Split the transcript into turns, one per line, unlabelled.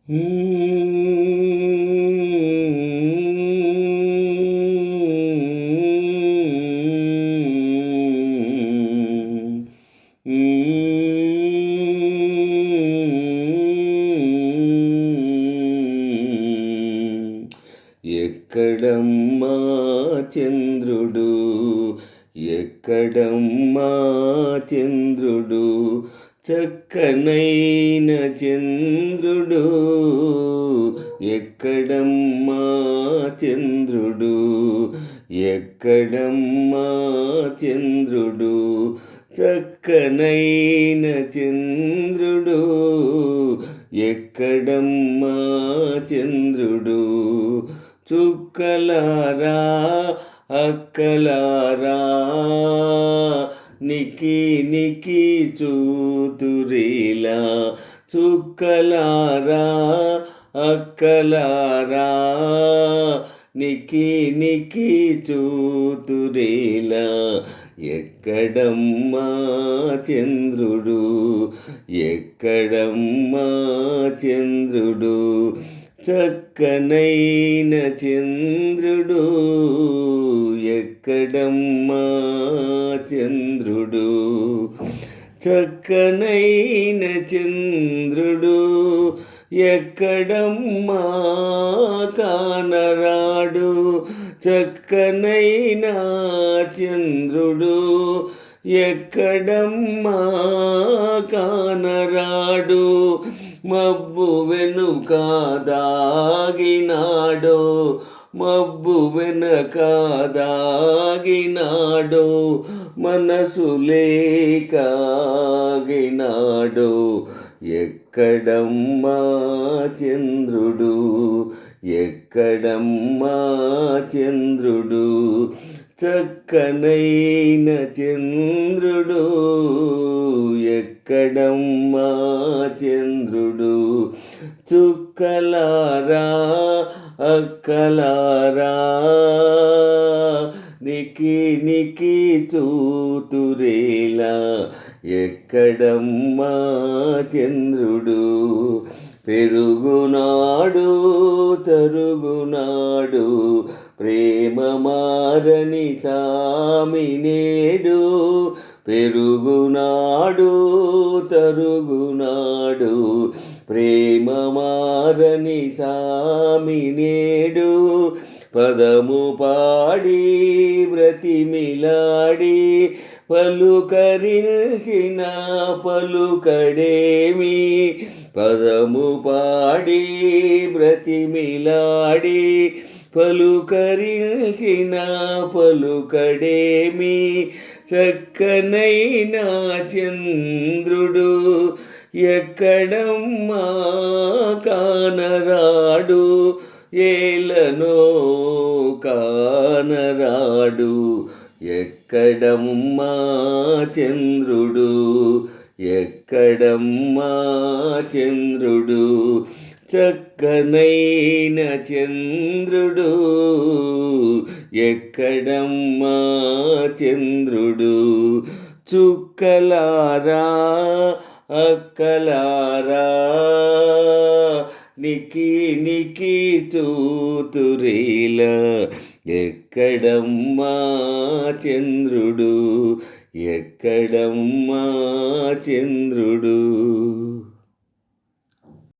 ఎక్కడమ్మా చంద్రుడు, ఎక్కడమ్మా చంద్రుడు, చక్కనైన చంద్రుడు. ఎక్కడమ్మా చంద్రుడు, ఎక్కడమ్మా చంద్రుడు, చక్కనైన చంద్రుడు. ఎక్కడమ్మా చంద్రుడు, చుక్కలారా అక్కలారా నికి నికి చూతురిలా. చుక్కలారా అక్కలారా నికి నికి చూతురిలా. ఎక్కడమ్మా చంద్రుడు, ఎక్కడమ్మా చంద్రుడు, చక్కనైన చంద్రుడు. ఎక్కడమ్మా చంద్రుడు, చక్కనైన చంద్రుడు. ఎక్కడమ్మా కానరాడు, చక్కనైన చంద్రుడు. ఎక్కడమ్మా కానరాడు, మబ్బు వెనుక దాగినాడో, మబ్బు వెనక దాగినాడో, మనసు లేకాగినాడో. ఎక్కడమ్మా చంద్రుడు, ఎక్కడమ్మా చంద్రుడు, చక్కనైన చంద్రుడు. ఎక్కడమ్మా చంద్రుడు, చుక్కలారా అక్కలారా నికి నికి చూతురేలా. ఎక్కడమ్మా చంద్రుడు, పెరుగునాడు తరుగునాడు, ప్రేమ మారని సామి నేడు. పెరుగునాడు తరుగునాడు, ప్రేమ మారని సామి నేడు. పదము పాడి బ్రతిమిలాడి పలుకరించిన పలుకడేమి. పదము పాడి బ్రతిమిలాడి పలుకరించిన పలుకడేమి. చక్కనైన చంద్రుడు, ఎక్కడమ్మా కానరాడు, ఏలనో కానరాడు. ఎక్కడమ్మా చంద్రుడు, ఎక్కడమ్మా చంద్రుడు, చక్కనైన చంద్రుడు. ఎక్కడమ్మా చంద్రుడు, చుక్కలారా అక్కలారా నికి నికి చూతురేలా. ఎక్కడమ్మా చంద్రుడు, ఎక్కడమ్మా చంద్రుడు.